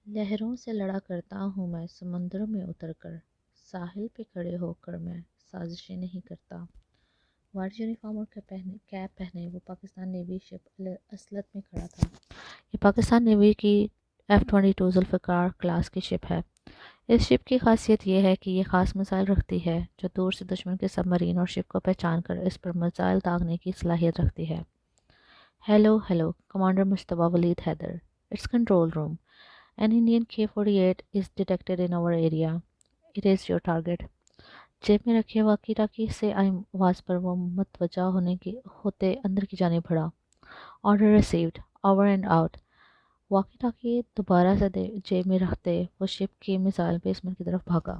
لہروں سے لڑا کرتا ہوں میں سمندروں میں اتر کر، ساحل پہ کھڑے ہو کر میں سازشیں نہیں کرتا۔ وائٹ یونیفارم اور کیپ پہنے وہ پاکستان نیوی شپ اسلت میں کھڑا تھا۔ یہ پاکستان نیوی کی F-22 ذوالفقار کلاس کی شپ ہے۔ اس شپ کی خاصیت یہ ہے کہ یہ خاص میزائل رکھتی ہے جو دور سے دشمن کے سب مرین اور شپ کو پہچان کر اس پر میزائل داغنے کی صلاحیت رکھتی ہے۔ ہیلو کمانڈر مشتبہ Waleed Haider, it's control room. An Indian K-48 is detected in our area. It is your target. جیب میں رکھے واقی ٹاکی سے آئی آواز پر وہ متوجہ ہوتے اندر کی جانب بڑھا۔ Order received, over and out. Walkie talkie دوبارہ سے جیب میں رکھتے وہ شپ کی میزائل بیسمنٹ کی طرف بھاگا۔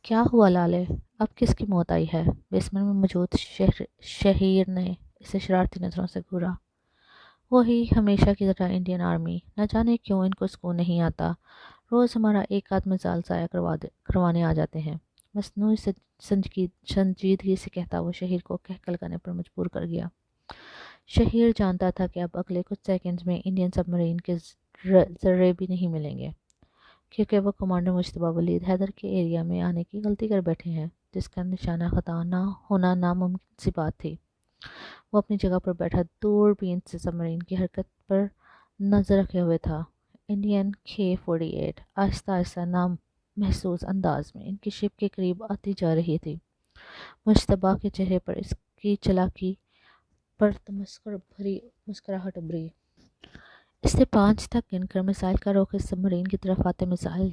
کیا ہوا لالے؟ اب کس کی موت آئی ہے؟ بیسمنٹ میں موجود شہیر نے اسے شرارتی نظروں سے گھورا۔ وہی ہمیشہ کی طرح انڈین آرمی، نہ جانے کیوں ان کو سکون نہیں آتا۔ روز ہمارا ایک آدھ میزائل ضائع کروانے آ جاتے ہیں۔ مصنوعی سنجیدگی سے کہتا وہ شہیر کو کہکل کرنے پر مجبور کر گیا۔ شہیر جانتا تھا کہ اب اگلے کچھ سیکنڈز میں انڈین سب مرین کے ذرے بھی نہیں ملیں گے، کیونکہ وہ کمانڈر مشتبہ ولید حیدر کے ایریا میں آنے کی غلطی کر بیٹھے ہیں، جس کا نشانہ خطا نہ ہونا ناممکن سی بات تھی۔ وہ اپنی جگہ پر بیٹھا دوربین سے سب مرین کی حرکت پر نظر رکھے ہوئے تھا۔ انڈین K-48 آہستہ آہستہ نام محسوس انداز میں ان کی شپ کے قریب آتی جا رہی تھی۔ مشتبہ کے چہرے پر اس کی چالاکی پر تمسخر بھری مسکراہٹ ابھری۔ اس نے 5 تک گن کر میزائل کا رخ سب مرین کی طرف آتے میزائل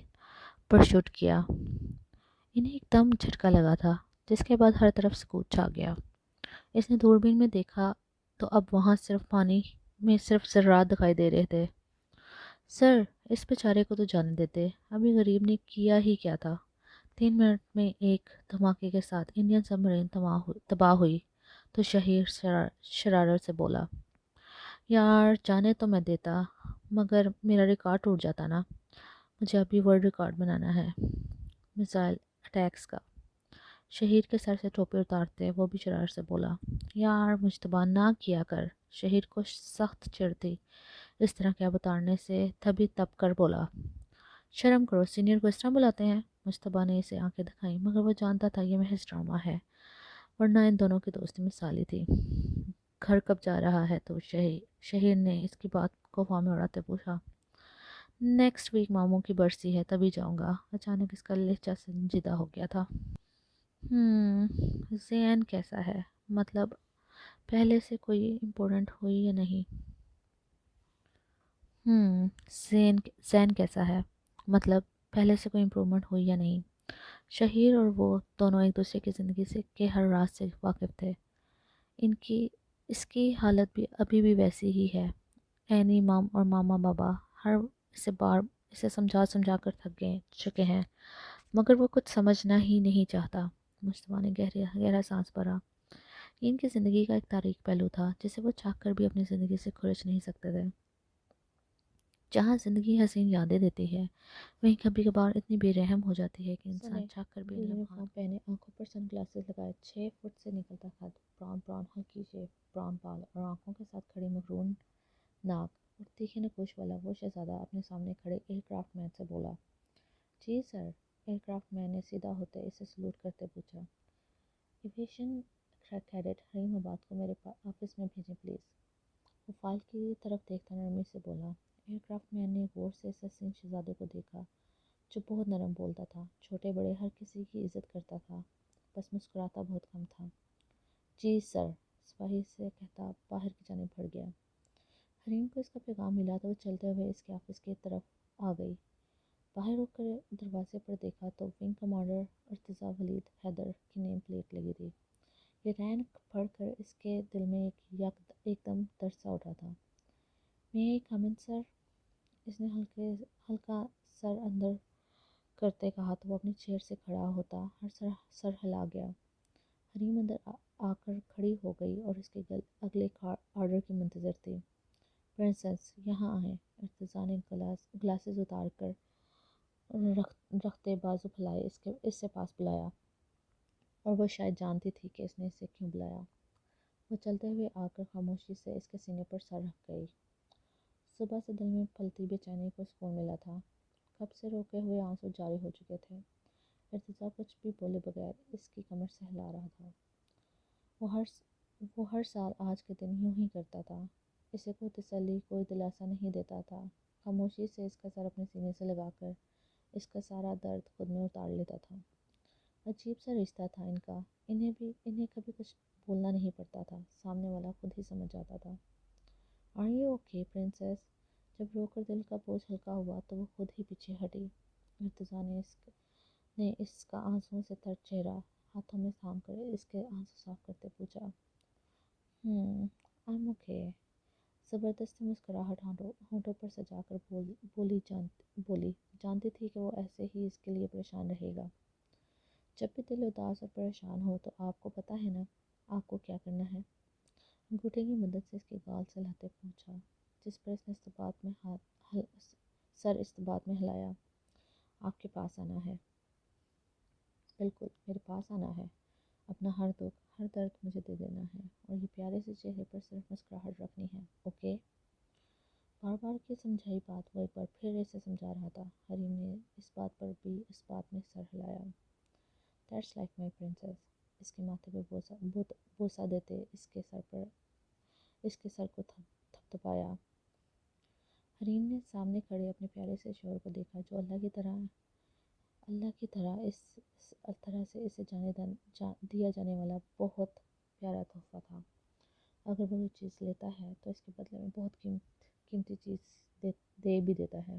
پر شوٹ کیا۔ انہیں ایک دم جھٹکا لگا تھا، جس کے بعد ہر طرف سکوت چھا گیا۔ اس نے دوربین میں دیکھا تو اب وہاں صرف پانی میں صرف ذرات دکھائی دے رہے تھے۔ سر، اس بیچارے کو تو جانے دیتے، ابھی غریب نے کیا ہی کیا تھا۔ 3 منٹ میں ایک دھماکے کے ساتھ انڈین سب مرین تباہ ہوئی تو شہیر شرارت سے بولا، یار جانے تو میں دیتا مگر میرا ریکارڈ ٹوٹ جاتا نا۔ مجھے ابھی ورلڈ ریکارڈ بنانا ہے میزائل اٹیکس کا۔ شہیر کے سر سے ٹوپی اتارتے وہ بھی شرارت سے بولا، یار مجتبیٰ نہ کیا کر۔ شہیر کو سخت چڑ تھی اس طرح کیب اتارنے سے، تبھی تب کر بولا، شرم کرو، سینئر کو اس طرح بلاتے ہیں؟ مجتبیٰ نے اسے آنکھیں دکھائیں مگر وہ جانتا تھا یہ محض ڈرامہ ہے، ورنہ ان دونوں کی دوستی مثالی تھی۔ گھر کب جا رہا ہے تو؟ شہیر نے اس کی بات کو فاہ میں اڑاتے پوچھا۔ نیکسٹ ویک ماموں کی برسی ہے تبھی جاؤں گا۔ اچانک اس کا لہجہ سنجیدہ ہو گیا تھا۔ زین کیسا ہے؟ مطلب پہلے سے کوئی امپورٹنٹ ہوئی یا نہیں؟ زین کیسا ہے؟ مطلب پہلے سے کوئی امپرومنٹ ہوئی یا نہیں؟ شہیر اور وہ دونوں ایک دوسرے کی زندگی کے ہر راز سے واقف تھے۔ اس کی حالت بھی ابھی بھی ویسی ہی ہے۔ اینی مام اور ماما بابا ہر اسے سمجھا کر تھک چکے ہیں، مگر وہ کچھ سمجھنا ہی نہیں چاہتا۔ مجتبیٰ نے گہرا سانس بھرا۔ یہ ان کی زندگی کا ایک تاریک پہلو تھا جسے وہ چاہ کر بھی اپنی زندگی سے کھرچ نہیں سکتے تھے۔ جہاں زندگی حسین یادیں دیتی ہے، وہیں کبھی کبھار اتنی بے رحم ہو جاتی ہے کہ انسان چاہ کر بھی یونیفارم پہنے، آنکھوں پر سن گلاسز لگائے، 6 فٹ سے نکلتا قد، براؤن ہلکی شیپ، براؤن بال اور آنکھوں کے ساتھ کھڑی مغرون ناک اور تیکھے نکوش والا وہ شہزادہ اپنے سامنے کھڑے ایئر کرافٹ مین سے بولا، جی سر۔ ایئر کرافٹ مین نے سیدھا ہوتے اسے سلوٹ کرتے پوچھا، ایویشن کیڈٹ حریم آباد کو میرے آفس میں بھیجیں پلیز۔ وہ فائل کی طرف دیکھتا نرمی سے بولا۔ ایئر کرافٹ مین نے غور سے اس حسین شہزادے کو دیکھا جو بہت نرم بولتا تھا، چھوٹے بڑے ہر کسی کی عزت کرتا تھا، بس مسکراتا بہت کم تھا۔ جی سر، سپاہی سے کہتا باہر کی جانب بڑھ گیا۔ حریم کو اس کا پیغام ملا تو وہ چلتے ہوئے اس کے آفس کی طرف آ گئی۔ باہر رک کر دروازے پر دیکھا تو ونگ کمانڈر ارتضیٰ ولید حیدر کی نیم پلیٹ لگی تھی۔ یہ رینک پڑھ کر اس کے دل میں ایک دم درد سا اٹھا تھا۔ میں آئی کم ان سر؟ اس نے ہلکا سر اندر کرتے کہا تو وہ اپنی چیئر سے کھڑا ہوتا ہر سر ہلا گیا۔ حریم اندر آ کر کھڑی ہو گئی اور اس کے اگلے آرڈر کی منتظر تھی۔ پرنسس یہاں آئیں۔ ارتضیٰ نے گلاسز اتار کر رکھتے بازو پھیلائے اس سے پاس بلایا، اور وہ شاید جانتی تھی کہ اس نے اسے کیوں بلایا۔ وہ چلتے ہوئے آ کر خاموشی سے اس کے سینے پر سر رکھ گئی۔ صبح سے دل میں پھلتی بے چینی کو سکون ملا تھا۔ کب سے روکے ہوئے آنسو جاری ہو چکے تھے۔ ارتضیٰ کچھ بھی بولے بغیر اس کی کمر سے ہلا رہا تھا۔ وہ ہر سال آج کے دن یوں ہی کرتا تھا۔ اسے کوئی تسلی، کوئی دلاسا نہیں دیتا تھا۔ خاموشی سے اس کا سر اپنے سینے سے لگا کر اس کا سارا درد خود میں اتار لیتا تھا۔ عجیب سا رشتہ تھا ان کا۔ انہیں کبھی کچھ بولنا نہیں پڑتا تھا، سامنے والا خود ہی سمجھ جاتا تھا۔ "Are you okay, princess?" جب رو کر دل کا بوجھ ہلکا ہوا تو وہ خود ہی پیچھے ہٹی۔ ارتضیٰ نے اس کا آنسوؤں سے تر چہرہ ہاتھوں میں تھام کر اس کے آنسو صاف کرتے پوچھا۔ I'm okay۔ زبردستی مسکراہٹ ہونٹوں پر سجا کر بولی جانتی تھی کہ وہ ایسے ہی اس کے لیے پریشان رہے گا۔ جب بھی دل اداس اور پریشان ہو تو آپ کو پتہ ہے نا آپ کو کیا کرنا ہے۔ انگوٹھے کی مدد سے اس کے گال سے لہتے پہنچا، جس پر اس نے سر استباط میں ہلایا۔ آپ کے پاس آنا ہے۔ بالکل میرے پاس آنا ہے۔ اپنا ہر دکھ، ہر درد مجھے دے دینا ہے، اور یہ پیارے سے چہرے پر صرف مسکراہٹ رکھنی ہے، اوکے؟ بار بار کی سمجھائی بات وہ ایک بار پھر اسے سمجھا رہا تھا۔ حریم نے اس بات میں سر ہلایا۔ That's like my princess۔ اس کے ماتھے پہ بوسہ دیتے اس کے سر کو تھپتھپایا۔ حریم نے سامنے کھڑے اپنے پیارے سے شوہر کو دیکھا، جو اللہ کی طرح اس طرح سے اسے دیا جانے والا بہت پیارا تحفہ تھا۔ اگر وہ یہ چیز لیتا ہے تو اس کے بدلے میں بہت قیمتی چیز دے بھی دیتا ہے۔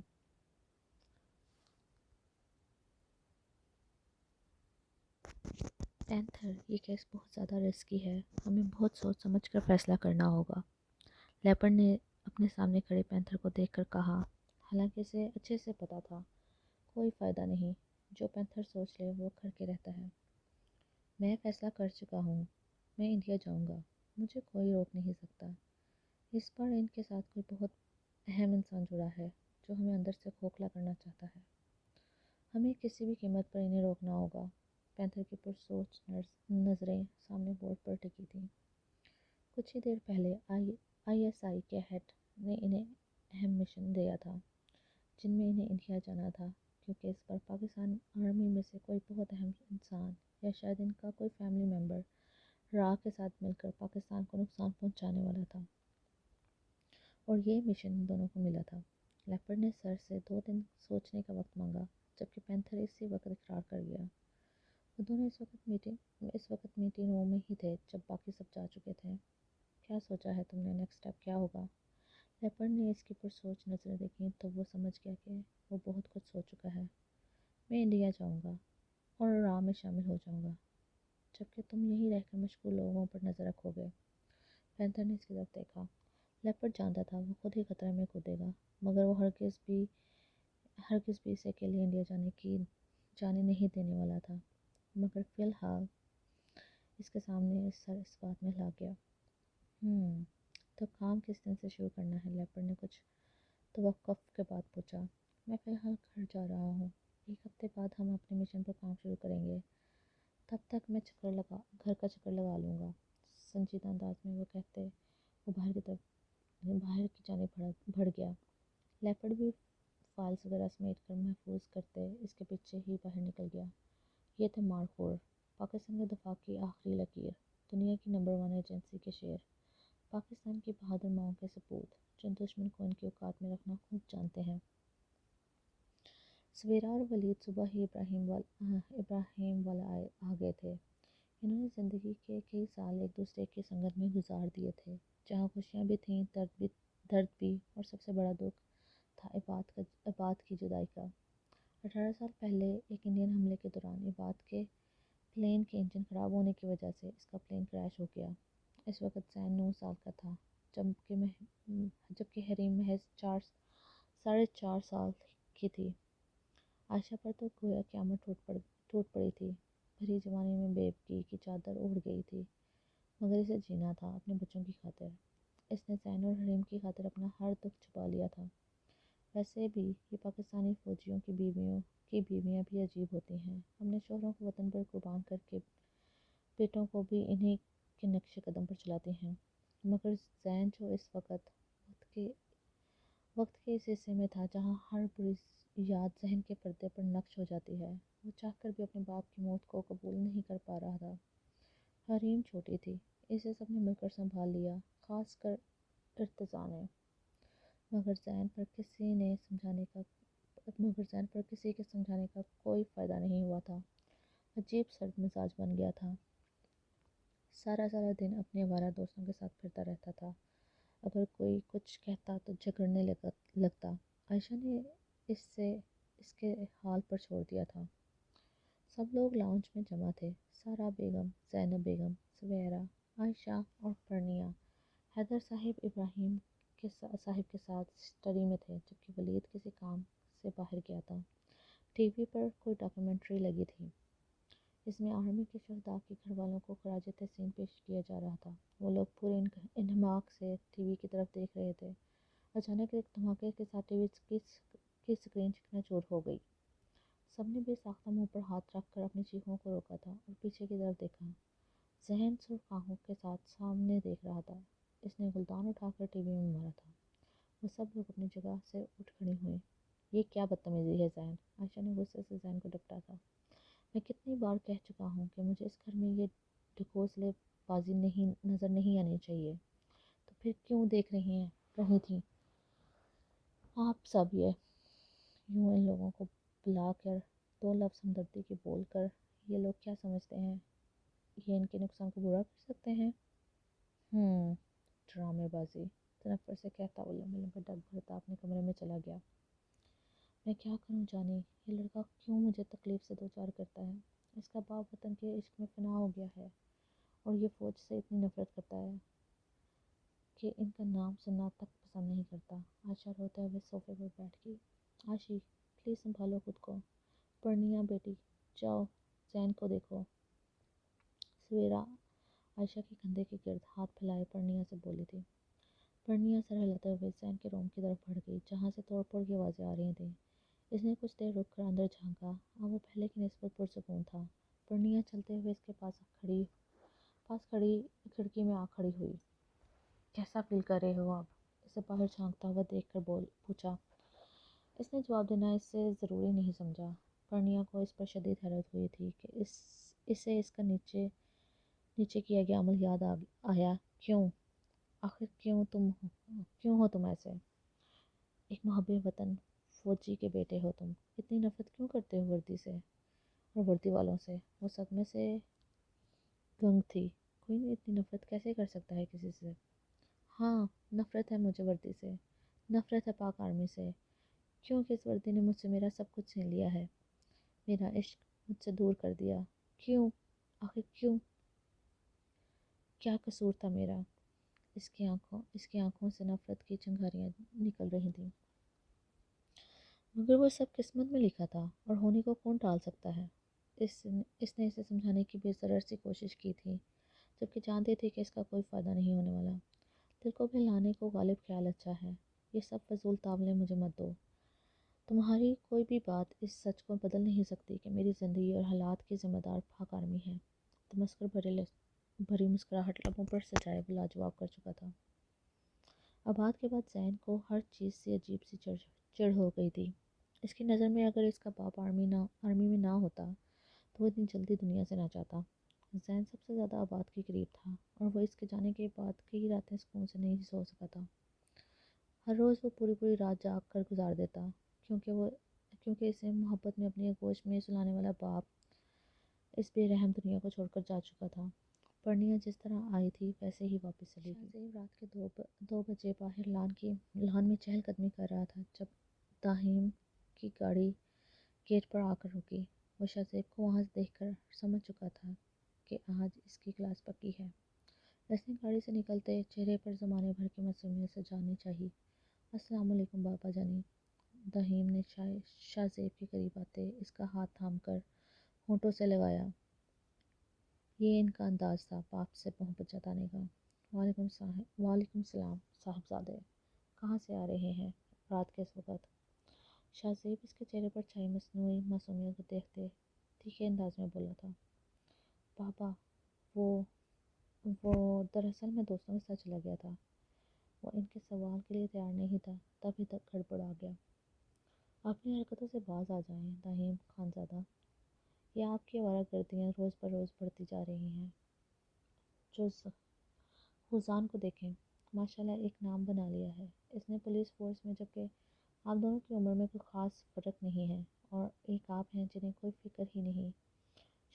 پینتھر، یہ کیس بہت زیادہ رسکی ہے، ہمیں بہت سوچ سمجھ کر فیصلہ کرنا ہوگا، لیپرڈ نے اپنے سامنے کھڑے پینتھر کو دیکھ کر کہا، حالانکہ اسے اچھے سے پتا تھا کوئی فائدہ نہیں، جو پینتھر سوچ لے وہ کر کے رہتا ہے۔ میں فیصلہ کر چکا ہوں، میں انڈیا جاؤں گا، مجھے کوئی روک نہیں سکتا۔ اس بار ان کے ساتھ کوئی بہت اہم انسان جڑا ہے جو ہمیں اندر سے کھوکھلا کرنا چاہتا ہے، ہمیں کسی بھی قیمت پر انہیں روکنا ہوگا۔ پینتھر کی پرسوچ نظریں سامنے بورڈ پر ٹکی تھیں۔ کچھ ہی دیر پہلے ISI کے ہیڈ نے انہیں اہم مشن دیا تھا، جن میں انہیں انڈیا جانا تھا، کیونکہ اس بار پاکستان آرمی میں سے کوئی بہت اہم انسان یا شاید ان کا کوئی فیملی ممبر را کے ساتھ مل کر پاکستان کو نقصان پہنچانے والا تھا، اور یہ مشن ان دونوں کو ملا تھا۔ لیپرڈ نے سر سے 2 دن سوچنے کا وقت مانگا، جبکہ پینتھر اسی وقت اقرار کر گیا۔ وہ دونوں اس وقت میٹنگ روم میں ہی تھے جب باقی سب جا چکے تھے۔ کیا سوچا ہے تم نے، نیکسٹ اسٹیپ کیا ہوگا؟ لیپرڈ نے اس کی پرسوچ نظریں دیکھیں تو وہ سمجھ گیا کہ وہ بہت کچھ سوچ چکا ہے۔ میں انڈیا جاؤں گا اور را میں شامل ہو جاؤں گا، جبکہ تم یہیں رہ کر مشغول لوگوں پر نظر رکھو گے۔ پینتھر نے اس کی طرف دیکھا۔ لیپرڈ جانتا تھا وہ خود ہی خطرے میں کودے گا، مگر وہ ہرگز بھی اسے اکیلے انڈیا جانے نہیں دینے والا تھا۔ مگر فی الحال اس کے سامنے سر اس بات میں ہلا گیا۔ تو کام کس دن سے شروع کرنا ہے؟ لیپرڈ نے کچھ توقف کے بعد پوچھا۔ میں فی الحال گھر جا رہا ہوں، 1 ہفتے بعد ہم اپنے مشن پر کام شروع کریں گے، تب تک میں گھر کا چکر لگا لوں گا، سنجیدہ انداز میں وہ کہتے وہ باہر کی جانب بڑھ گیا۔ لیپرڈ بھی فائلز وغیرہ سمیٹ کر محفوظ کرتے اس کے پیچھے ہی باہر نکل گیا۔ یہ تھے مارخور، پاکستان کے دفاع کی آخری لکیر، دنیا کی نمبر 1 ایجنسی کے شیر، پاکستان کی بہادر ماؤں کے سپوت، جو دشمن کو ان کی اوقات میں رکھنا خوب جانتے ہیں۔ سویرا اور ولید صبح ہی ابراہیم والا آ گئے تھے۔ انہوں نے زندگی کے کئی سال ایک دوسرے کی سنگت میں گزار دیے تھے، جہاں خوشیاں بھی تھیں، درد بھی، اور سب سے بڑا دکھ تھا عباد کی جدائی کا۔ 18 سال پہلے ایک انڈین حملے کے دوران عباد کے پلین کے انجن خراب ہونے کی وجہ سے اس کا پلین کریش ہو گیا۔ اس وقت زین 9 سال کا تھا، جبکہ حریم محض 4.5 سال کی تھی۔ عائشہ پر تو گویا قیامت ٹوٹ پڑی تھی، بھری جوانی میں بے بکی کی چادر اوڑھ گئی تھی، مگر اسے جینا تھا اپنے بچوں کی خاطر۔ اس نے زین اور حریم کی خاطر اپنا ہر دکھ چھپا لیا تھا۔ ویسے بھی یہ پاکستانی فوجیوں کی بیویاں بھی عجیب ہوتی ہیں، اپنے شوہروں کو وطن پر قربان کر کے بیٹوں کو بھی انہی کے نقش قدم پر چلاتی ہیں۔ مگر زین جو اس وقت وقت کے اس حصے میں تھا جہاں ہر بری یاد ذہن کے پردے پر نقش ہو جاتی ہے۔ وہ چاہ کر بھی اپنے باپ کی موت کو قبول نہیں کر پا رہا تھا۔ حریم چھوٹی تھی، اسے سب نے مل کر سنبھال لیا، خاص کر ارتضیٰ نے، مگر زین پر کسی کے سمجھانے کا کوئی فائدہ نہیں ہوا تھا۔ عجیب سرد مزاج بن گیا تھا، سارا دن اپنے آوارہ دوستوں کے ساتھ پھرتا رہتا تھا، اگر کوئی کچھ کہتا تو جھگڑنے لگتا۔ عائشہ نے اس کے حال پر چھوڑ دیا تھا۔ سب لوگ لاؤنج میں جمع تھے، سارا بیگم، زینب بیگم، سویرا، عائشہ اور پرنیا۔ حیدر صاحب ابراہیم صاحب کے ساتھ اسٹڈی میں تھے، جبکہ ولید کسی کام سے باہر گیا تھا۔ ٹی وی پر کوئی ڈاکیومنٹری لگی تھی، اس میں آرمی کے شہداء کے گھر والوں کو خراج تحسین پیش کیا جا رہا تھا۔ وہ لوگ پورے انہماک سے ٹی وی کی طرف دیکھ رہے تھے۔ اچانک ایک دھماکے کے ساتھ ٹی وی کی اسکرین چکنا چور ہو گئی۔ سب نے بے ساختہ منہ پر ہاتھ رکھ کر اپنی چیخوں کو روکا تھا اور پیچھے کی طرف دیکھا۔ ذہن سرخ آنکھوں کے ساتھ سامنے دیکھ رہا تھا۔ اس نے گلدان اٹھا کر ٹی وی میں مارا تھا۔ وہ سب لوگ اپنی جگہ سے اٹھ کھڑی ہوئیں۔ یہ کیا بدتمیزی ہے زین، عائشہ نے غصے سے زین کو ڈپٹا تھا۔ میں کتنی بار کہہ چکا ہوں کہ مجھے اس گھر میں یہ ڈھکوسلے بازی نظر نہیں آنی چاہیے، تو پھر کیوں دیکھ رہی تھیں آپ سب یہ؟ یوں ان لوگوں کو بلا کر دو لفظ ہمدردی کے بول کر یہ لوگ کیا سمجھتے ہیں یہ ان کے نقصان کو برا کر سکتے ہیں؟ ڈرامے بازی، تنفر سے کہتا وہ لمبے ڈگ بھرتا اپنے کمرے میں چلا گیا۔ میں کیا کروں جانی، یہ لڑکا کیوں مجھے تکلیف سے دوچار کرتا ہے؟ اس کا باپ وطن کے عشق میں فنا ہو گیا ہے اور یہ فوج سے اتنی نفرت کرتا ہے کہ ان کا نام سننا تک پسند نہیں کرتا۔ عائشہ روتے ہوئے صوفے پر بیٹھ گئی۔ عائشی، پلیز سنبھالو خود کو۔ پرنیا بیٹی، جاؤ زین کو دیکھو۔ سویرا عائشہ کے کندھے کے گرد ہاتھ پھیلائے پرنیا سے بولی تھی۔ پرنیا سر ہلاتے ہوئے زین کے روم کی طرف بڑھ گئی، جہاں سے توڑ پھوڑ کی آوازیں آ رہی تھیں۔ اس نے کچھ دیر رک کر اندر جھانکا، اب وہ پہلے کی نسبت پرسکون تھا۔ پرنیا چلتے ہوئے اس کے پاس کھڑکی میں آ کھڑی ہوئی۔ کیسا فیل کر رہے ہو آپ؟ اسے باہر جھانکتا ہوا دیکھ کر پوچھا۔ اس نے جواب دینا اس سے ضروری نہیں سمجھا۔ پرنیا کو اس پر شدید حیرت ہوئی تھی کہ اسے اس کا نیچے کیا گیا عمل یاد آیا۔ کیوں؟ آخر کیوں ہو تم ایسے؟ ایک محب وطن فوجی کے بیٹے ہو تم، اتنی نفرت کیوں کرتے ہو وردی سے اور وردی والوں سے؟ وہ صدمے سے گنگ تھی۔ کوئی نہیں اتنی نفرت کیسے کر سکتا ہے کسی سے؟ ہاں، نفرت ہے مجھے وردی سے، نفرت ہے پاک آرمی سے، کیونکہ اس وردی نے مجھ سے میرا سب کچھ چھین لیا ہے، میرا عشق مجھ سے دور کر دیا۔ کیوں؟ آخر کیوں؟ کیا قصور تھا میرا؟ اس کی آنکھوں سے نفرت کی چنگاریاں نکل رہی تھیں۔ مگر وہ سب قسمت میں لکھا تھا اور ہونے کو کون ٹال سکتا ہے؟ اس نے اسے سمجھانے کی بے ضرر سی کوشش کی تھی، جبکہ جانتی تھی کہ اس کا کوئی فائدہ نہیں ہونے والا۔ دل کو بہلانے کو غالب خیال اچھا ہے، یہ سب فضول تاولے مجھے مت دو۔ تمہاری کوئی بھی بات اس سچ کو بدل نہیں سکتی کہ میری زندگی اور حالات کی ذمہ دار پاک آرمی ہے۔ تمسخر بھری مسکراہٹ لبوں پر سجائے وہ لاجواب کر چکا تھا۔ اباد کے بعد زین کو ہر چیز سے عجیب سی چڑ ہو گئی تھی۔ اس کی نظر میں اگر اس کا باپ آرمی میں نہ ہوتا تو وہ اتنی جلدی دنیا سے نہ جاتا۔ زین سب سے زیادہ اباد کے قریب تھا اور وہ اس کے جانے کے بعد کئی راتیں سکون سے نہیں سو سکا تھا۔ ہر روز وہ پوری رات جاگ کر گزار دیتا، کیونکہ اسے محبت میں اپنی آغوش میں سلانے والا باپ اس بے رحم دنیا کو چھوڑ کر جا چکا تھا۔ پرنیا جس طرح آئی تھی ویسے ہی واپس چلی گئی۔ شاہ زیب رات کے 2 بجے باہر لان میں چہل قدمی کر رہا تھا جب داہیم کی گاڑی گیٹ پر آ کر رکی۔ وہ شاہ زیب کو وہاں دیکھ کر سمجھ چکا تھا کہ آج اس کی کلاس پکی ہے۔ اس نے گاڑی سے نکلتے چہرے پر زمانے بھر کی معصومیت سجانی چاہی۔ السلام علیکم بابا جانی۔ داہیم نے شاہ زیب کے قریب آتے اس کا ہاتھ تھام کر ہونٹوں سے لگایا۔ یہ ان کا انداز تھا باپ سے محبت جتانے کا۔ وعلیکم السلام صاحبزادے، کہاں سے آ رہے ہیں رات کے اس وقت؟ شاہ زیب اس کے چہرے پر چھائی مصنوعی معصومیت کو دیکھتے تیکھے انداز میں بولا تھا۔ بابا، وہ دراصل میں دوستوں کے ساتھ چلا گیا تھا۔ وہ ان کے سوال کے لیے تیار نہیں تھا، تبھی تک گڑبڑ آ گیا۔ اپنی حرکتوں سے باز آ جائیں دہیم خانزادہ، یہ آپ کی آوارہ گردیاں روز بروز بڑھتی جا رہی ہیں۔ حسان کو دیکھیں، ماشاءاللہ ایک نام بنا لیا ہے اس نے پولیس فورس میں، جبکہ آپ دونوں کی عمر میں کوئی خاص فرق نہیں ہے، اور ایک آپ ہیں جنہیں کوئی فکر ہی نہیں۔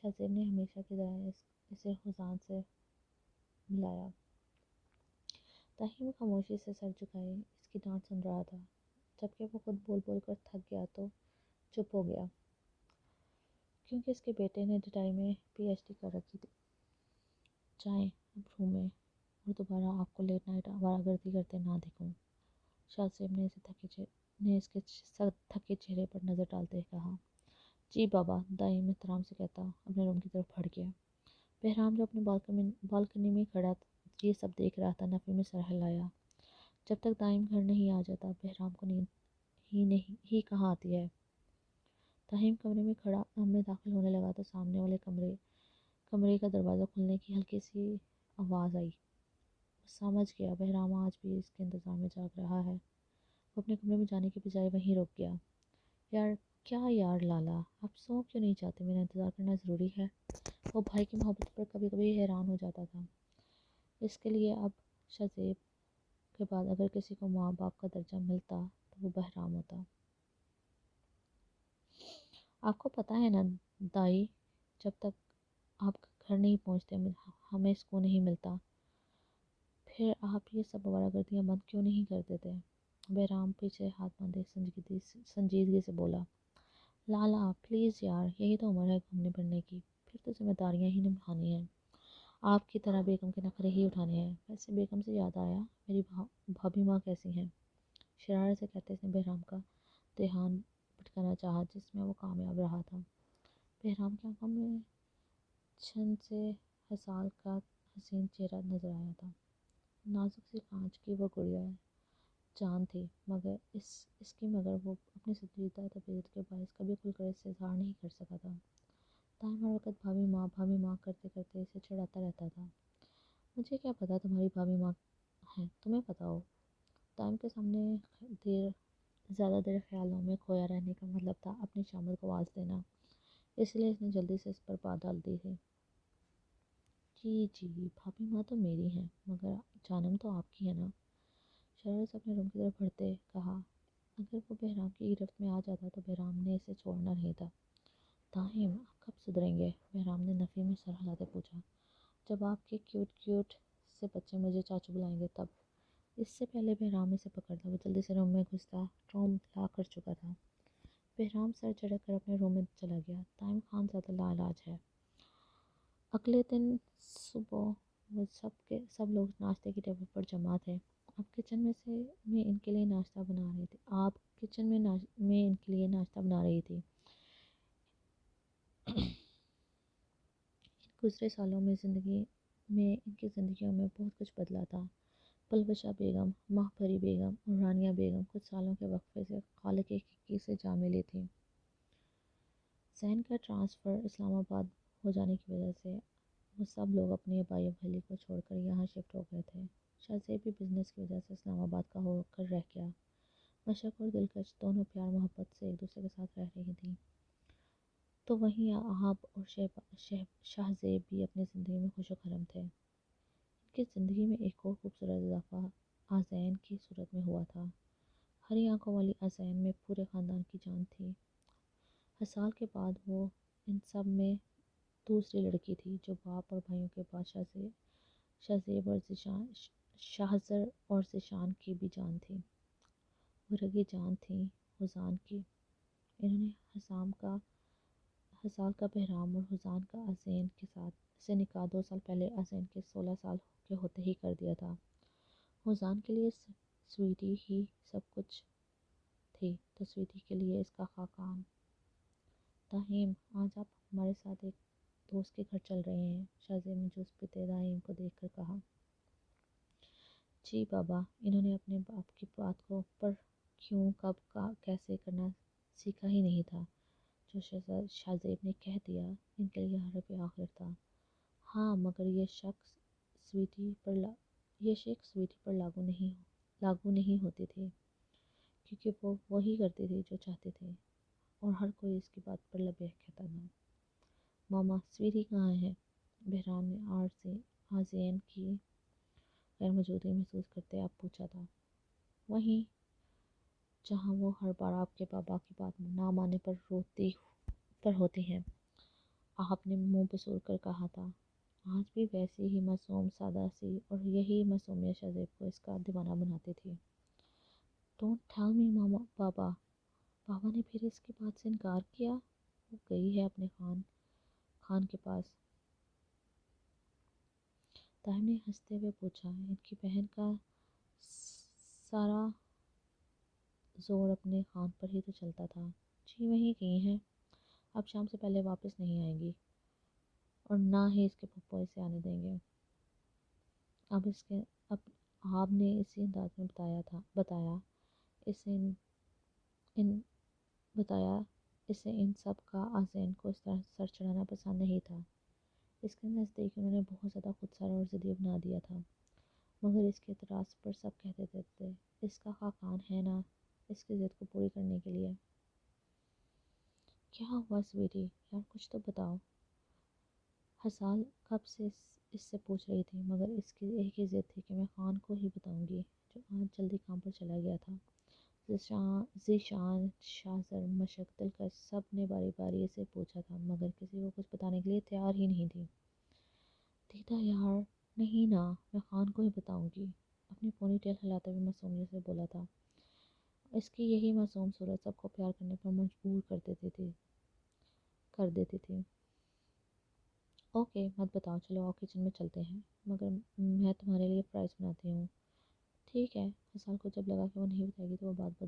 شاہ زیب نے ہمیشہ کی طرح اسے حسان سے ملایا۔ تہیم خاموشی سے سر جھکائے اس کی ڈانٹ سن رہا تھا، جبکہ وہ خود بول بول کر تھک گیا تو چپ ہو گیا، کیونکہ اس کے بیٹے نے ڈٹائی میں پی ایچ ڈی کر رکھی تھی۔ جائیں اب روم میں، اور دوبارہ آپ کو لیٹ نائٹ آوارہ گردی کرتے نہ دیکھوں۔ شاہ زیب نے اس کے تھکے چہرے پر نظر ڈالتے کہا۔ جی بابا، دائم احترام سے کہتا اپنے روم کی طرف بڑھ گیا۔ بہرام جو اپنی بالکنی میں کھڑا یہ سب دیکھ رہا تھا، نفی میں سر ہلایا۔ جب تک دائم گھر نہیں آ جاتا بہرام کو نیند ہی کہاں آتی ہے۔ دائم کمرے میں داخل ہونے لگا تو سامنے والے کمرے کا دروازہ کھلنے کی ہلکی سی آواز آئی۔ وہ سمجھ گیا بہرام آج بھی اس کے انتظار میں جاگ رہا ہے۔ وہ اپنے کمرے میں جانے کے بجائے وہیں رک گیا۔ یار لالا، آپ سو کیوں نہیں چاہتے؟ میرا انتظار کرنا ضروری ہے۔ وہ بھائی کی محبت پر کبھی کبھی حیران ہو جاتا تھا۔ اس کے لیے اب شاہ زیب کے بعد اگر کسی کو ماں باپ کا درجہ ملتا تو وہ بہرام ہوتا۔ آپ کو پتہ ہے نا دائی، جب تک آپ گھر نہیں پہنچتے ہمیں سکون نہیں ملتا۔ پھر آپ یہ سب آوارہ گردیاں بند کیوں نہیں کر دیتے؟ بہرام پیچھے ہاتھ باندھے سنجیدگی سے بولا۔ لالا پلیز یار، یہی تو عمر ہے گھومنے پھرنے کی، پھر تو ذمہ داریاں ہی نبھانی ہیں، آپ کی طرح بیگم کے نخرے ہی اٹھانے ہیں۔ ویسے بیگم سے یاد آیا، میری بھابھی ماں کیسی ہیں؟ شرارت سے کہتے اس نے بہرام کا دھیان بھٹکانا چاہا جس میں وہ کامیاب رہا تھا۔ بہرام کی آنکھوں میں چھن سے حسال کا حسین چہرہ نظر آیا تھا۔ نازک سی کانچ کی وہ گڑیا جان تھی، مگر وہ اپنی سنجیدہ طبیعت کے باعث کبھی کھل کر اس سے اظہار نہیں کر سکا تھا۔ دائم ہر وقت بھابھی ماں کرتے کرتے اسے چڑھاتا رہتا تھا۔ مجھے کیا پتا تمہاری بھابھی ماں ہے، تمہیں پتا ہو۔ دائم کے سامنے زیادہ دیر خیالوں میں کھویا رہنے کا مطلب تھا اپنی شامت کو آواز دینا، اس لیے اس نے جلدی سے اس پر بات ڈال دی تھی۔ جی بھابھی ماں تو میری ہیں، مگر جانم تو آپ کی ہے نا؟ شرارت سے اپنے روم کی طرف بڑھتے کہا۔ اگر وہ بہرام کی گرفت میں آ جاتا تو بہرام نے اسے چھوڑنا نہیں تھا۔ دائم آپ کب سدھریں گے؟ بہرام نے نفی میں سر ہلاتے پوچھا۔ جب آپ کے کیوٹ سے بچے مجھے چاچو بلائیں گے تب۔ اس سے پہلے بہرام اسے پکڑتا وہ جلدی سے روم میں گھستا، روم لا کر چکا تھا۔ بہرام سر جھٹک کر اپنے روم میں چلا گیا۔ دائم خان زیادہ لاعلاج ہے۔ اگلے دن صبح وہ سب لوگ ناشتے کی ٹیبل پر جمع تھے۔ آپ کچن میں ان کے لیے ناشتہ بنا رہی تھی۔ گزرے سالوں میں ان کی زندگیوں میں بہت کچھ بدلا تھا۔ پلوشہ بیگم، ماہپری بیگم اور رانیہ بیگم کچھ سالوں کے وقفے سے خالق حقیقی سے جا ملی تھیں۔ زین کا ٹرانسفر اسلام آباد ہو جانے کی وجہ سے وہ سب لوگ اپنی آبائی حویلی کو چھوڑ کر یہاں شفٹ ہو گئے تھے۔ شاہ زیب بھی بزنس کی وجہ سے اسلام آباد کا ہو کر رہ گیا۔ مشرق اور دلکش دونوں پیار محبت سے ایک دوسرے کے ساتھ رہ رہی تھیں، تو وہیں آپ اور شاہ زیب بھی اپنی زندگی میں خوش و خرم تھے۔ ان کی زندگی میں ایک اور خوبصورت اضافہ آذین کی صورت میں ہوا تھا۔ ہری آنکھوں والی آذین میں پورے خاندان کی جان تھی۔ حسال کے بعد وہ ان سب میں دوسری لڑکی تھی جو باپ اور بھائیوں کے بعد شاہزر اور ذیشان کی بھی جان تھی۔ وہ رگی جان تھیں حسان کی۔ انہوں نے حسال کا بہرام اور حسان کا آذین کے ساتھ سے نکاح 2 سال پہلے آذین کے 16 سال کے ہوتے ہی کر دیا تھا۔ حسان کے لیے سویٹی ہی سب کچھ تھی، تو سویٹی کے لیے اس کا خاکان۔ دائم آج آپ ہمارے ساتھ ایک دوست کے گھر چل رہے ہیں، شاہ زیب نے جوس پیتے دائم کو دیکھ کر کہا۔ جی بابا، انہوں نے اپنے باپ کی بات کو پر کیوں کب کیسے کرنا سیکھا ہی نہیں تھا۔ جو شاہ زیب نے کہہ دیا ان کے لیے حرف آخر تھا۔ ہاں مگر یہ شک سویٹی پر لاگو نہیں لاگو نہیں ہوتی تھی، کیونکہ وہ وہی کرتی تھی جو چاہتے تھے، اور ہر کوئی اس کی بات پر لبیک کہتا تھا۔ ماما سویری کہاں ہے؟ بہرام نے آزین کی غیر موجودگی محسوس کرتے آپ پوچھا تھا۔ وہیں جہاں وہ ہر بار آپ کے بابا کی بات نہ ماننے پر ہوتی ہیں، آپ نے منہ بسور کر کہا تھا۔ آج بھی ویسی ہی معصوم سادہ سی، اور یہی معصومیت شہزیب کو اس کا دیوانہ بناتی تھی۔ ڈونٹ ٹیل می ماما بابا نے پھر اس کی بات سے انکار کیا؟ وہ گئی ہے اپنے خان کے پاس؟ طاہر نے ہنستے ہوئے پوچھا۔ ان کی بہن کا سارا زور اپنے خان پر ہی تو چلتا تھا۔ جی وہیں گئی ہیں، اب شام سے پہلے واپس نہیں آئیں گی، اور نہ ہی اس کے پھپھو اسے آنے دیں گے۔ اب آپ نے اسی انداز میں بتایا اسے ان سب کا آذین کو اس طرح سر چڑھانا پسند نہیں تھا۔ اس کے نزدیک انہوں نے بہت زیادہ خود سر اور ضدی بنا دیا تھا، مگر اس کے اعتراض پر سب کہتے تھے اس کا خاقان ہے نا اس کی ضد کو پوری کرنے کے لیے۔ کیا ہوا سویٹی، یار کچھ تو بتاؤ۔ حسال کب سے اس سے پوچھ رہی تھی، مگر اس کی ایک ہی ضد تھی کہ میں خان کو ہی بتاؤں گی، جو آج جلدی کام پر چلا گیا تھا۔ ذیشان، شاہزر، مشک، دلکش سب نے باری باری اسے پوچھا تھا، مگر کسی کو کچھ بتانے کے لیے تیار ہی نہیں تھی۔ دیدا یار نہیں نا، میں خان کو ہی بتاؤں گی، اپنی پونی ٹیل ہلاتے ہوئے معصومیت سے بولا تھا۔ اس کی یہی معصوم صورت سب کو پیار کرنے پر مجبور کر دیتی تھی۔ اوکے مت بتاؤ، چلو آؤ کچن میں چلتے ہیں، مگر میں تمہارے لیے فرائز بناتی ہوں۔ ٹھیک ہے۔ حسال کو جب لگا کہ وہ نہیں بتائے گی تو وہ بات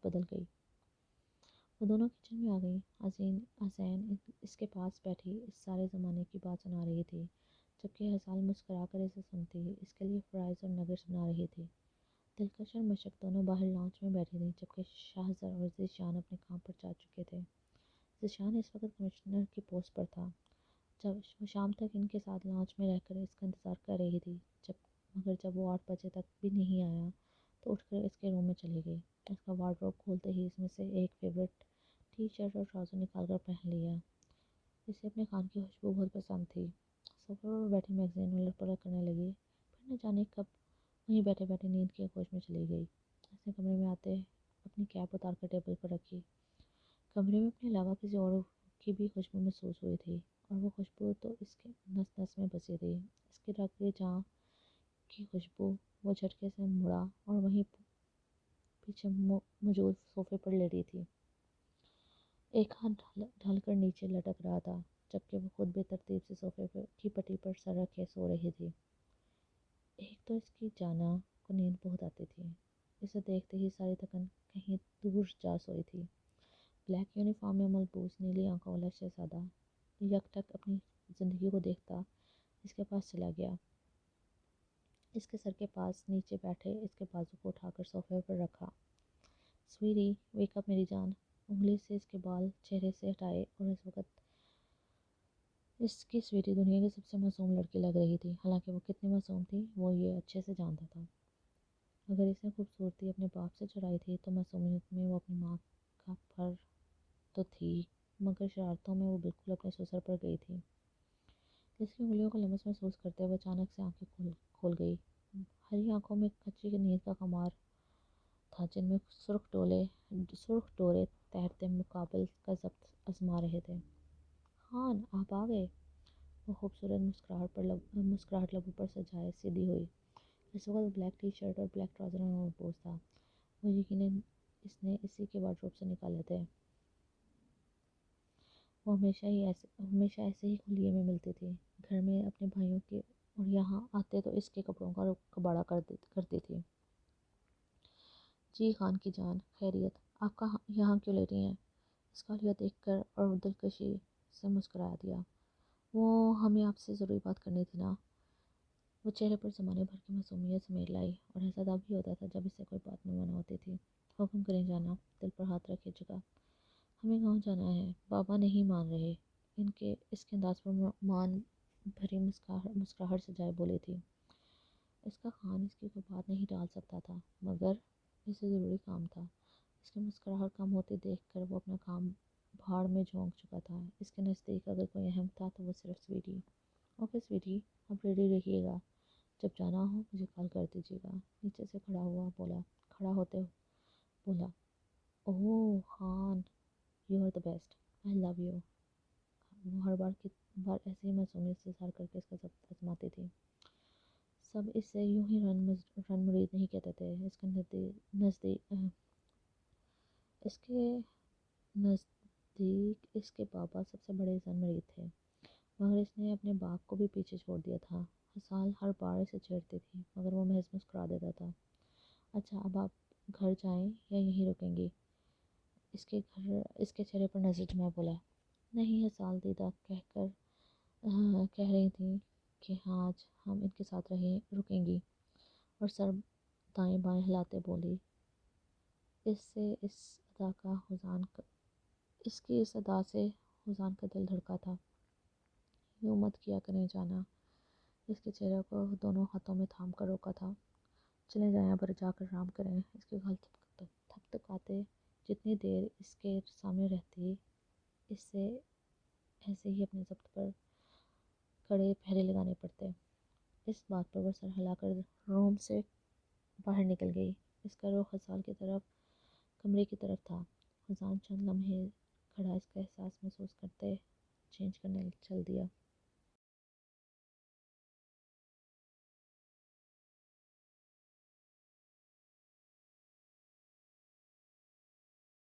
بدل گئی۔ وہ دونوں کچن میں آ گئیں۔ آذین اس کے پاس بیٹھی اس سارے زمانے کی بات سنا رہی تھی، جبکہ حسال مسکرا کر اسے سنتی اس کے لیے فرائز اور نگرس بنا رہی تھی۔ دلکش اور مشک دونوں باہر لانچ میں بیٹھی تھیں، جبکہ شاہزر اور ذیشان اپنے کام پر جا چکے تھے۔ ذیشان اس وقت کمشنر کی پوسٹ پر تھا۔ جب وہ شام تک ان کے ساتھ لانچ میں رہ کر اس کا انتظار کر رہی تھی، مگر جب وہ 8 بجے تک بھی نہیں آیا تو اٹھ کر اس کے روم میں چلی گئی۔ اس کا وارڈروب کھولتے ہی اس میں سے ایک فیورٹ ٹی شرٹ اور ٹراؤزر نکال کر پہن لیا۔ اسے اپنے خان کی خوشبو بہت پسند تھی۔ صوفے پر بیٹھی میگزین الٹ پلٹ کرنے لگی، پھر نہ جانے کب وہیں بیٹھے بیٹھے نیند کی آغوش میں چلی گئی۔ اس نے کمرے میں آتے اپنی کیپ اتار کر ٹیبل پر رکھی۔ کمرے میں اپنے علاوہ کسی اور کی بھی خوشبو محسوس ہوئی تھی، اور وہ خوشبو تو اس کے نس نس میں بسی تھی۔ اس کی رگ جاں کی خوشبو۔ وہ جھٹکے سے مڑا اور وہیں پیچھے موجود صوفے پر لیٹی تھی۔ ایک ہاتھ ڈھل کر نیچے لٹک رہا تھا، جبکہ وہ خود بے ترتیب سے صوفے کی پٹی پر سر رکھے سو رہی تھی۔ ایک تو اس کی جانا کو نیند بہت آتی تھی، اسے دیکھتے ہی ساری تھکن کہیں دور جا سوئی تھی۔ بلیک یونیفارم میں ملبوس نیلی آنکھوں والا شہزادہ یک ٹک اپنی زندگی کو دیکھتا اس کے پاس چلا گیا۔ اس کے سر کے پاس نیچے بیٹھے اس کے بازو کو اٹھا کر صوفے پر رکھا۔ سویری ویک اپ میری جان۔ انگلی سے اس کے بال چہرے سے ہٹائے، اور اس وقت اس کی سویٹی دنیا کی سب سے معصوم لڑکی لگ رہی تھی۔ حالانکہ وہ کتنی معصوم تھی وہ یہ اچھے سے جانتا تھا۔ اگر اس نے خوبصورتی اپنے باپ سے چڑھائی تھی تو معصومیت میں وہ اپنی ماں کا پر تو تھی، مگر شرارتوں میں وہ بالکل اپنے سسر پر گئی تھی۔ اس کی انگلیوں کا لمس محسوس کرتے ہوئے اچانک سے آنکھیں کھول گئی۔ ہری آنکھوں میں کچی نیند کا خمار تھا، جن میں سرخ ڈورے تیرتے مقابل کا ضبط آزما رہے تھے۔ خان آپ آ گئے۔ وہ خوبصورت مسکراہٹ لبوں پر سجائے سیدھی ہوئی۔ اس وقت بلیک ٹی شرٹ اور بلیک ٹراؤزر میں ملبوس تھا۔ وہ یقیناً اس نے اسی کے وارڈروب سے نکالے تھے۔ وہ ہمیشہ ایسے ہی کھلیے میں ملتی تھی، گھر میں اپنے بھائیوں کے، اور یہاں آتے تو اس کے کپڑوں کا کباڑا کرتی تھی۔ جی خان کی جان، خیریت؟ آپ یہاں کیوں لیٹی ہیں؟ اس کا حلیہ دیکھ کر اور دلکشی سے مسکرا دیا۔ وہ ہمیں آپ سے ضروری بات کرنی تھی نا۔ وہ چہرے پر زمانے بھر کی معصومیت سمیٹ لائی، اور ایسا تب ہی ہوتا تھا جب اسے کوئی بات منوانا ہوتی تھی۔ حکم کریں جانا۔ دل پر ہاتھ رکھے جگہ۔ ہمیں گاؤں جانا ہے، بابا نہیں مان رہے۔ اس کے انداز پر مان بھری مسکراہٹ سجائے بولی تھی۔ اس کا خان اس کی کوئی بات نہیں ٹال سکتا تھا، مگر اسے ضروری کام تھا۔ اس کے مسکراہٹ کم ہوتے دیکھ کر وہ اپنا کام بھاڑ میں جھونک چکا تھا۔ اس کے نزدیک اگر کوئی اہم تھا تو وہ صرف سویٹی۔ اوکے سویٹی، اب ریڈی رہیے گا، جب جانا ہو مجھے کال کر دیجیے گا۔ نیچے سے کھڑا ہوتے بولا، oh Khan, you are the best, I love you. وہ ہر بار کی بار ایسے ہی معصومیت سے اظہار کر کے اس کا ضبط آزماتی تھی۔ سب اس سے یوں ہی رن مرید نہیں کہتے تھے۔ اس کے نزدیک اس کے بابا سب سے بڑے زن مرید تھے، مگر اس نے اپنے باپ کو بھی پیچھے چھوڑ دیا تھا۔ حسال ہر بار اسے چھیڑتی تھی، مگر وہ محض مسکرا دیتا تھا۔ اچھا اب آپ گھر جائیں یا یہیں رکیں گی؟ اس کے چہرے پر نظر جمائے بولا۔ نہیں حسال دیدہ کہہ رہی تھیں کہ آج ہم ان کے ساتھ رکیں گی، اور سر دائیں بائیں ہلاتے بولی۔ اس کی اس ادا سے حزان کا دل دھڑکا تھا۔ یوں مت کیا کریں جانا، اس کے چہرے کو دونوں ہاتھوں میں تھام کر روکا تھا۔ چلے جائیں اب جا کر آرام کریں۔ اس کے گال تھپتھپاتے جتنی دیر اس کے سامنے رہتی، اس سے ایسے ہی اپنے ضبط پر کڑے پہرے لگانے پڑتے۔ اس بات پر وہ سر ہلا کر روم سے باہر نکل گئی۔ اس کا رخ حسال کی طرف کمرے کی طرف تھا۔ حسان چند لمحے کھڑا اس کا احساس محسوس کرتے چینج کرنے چل دیا۔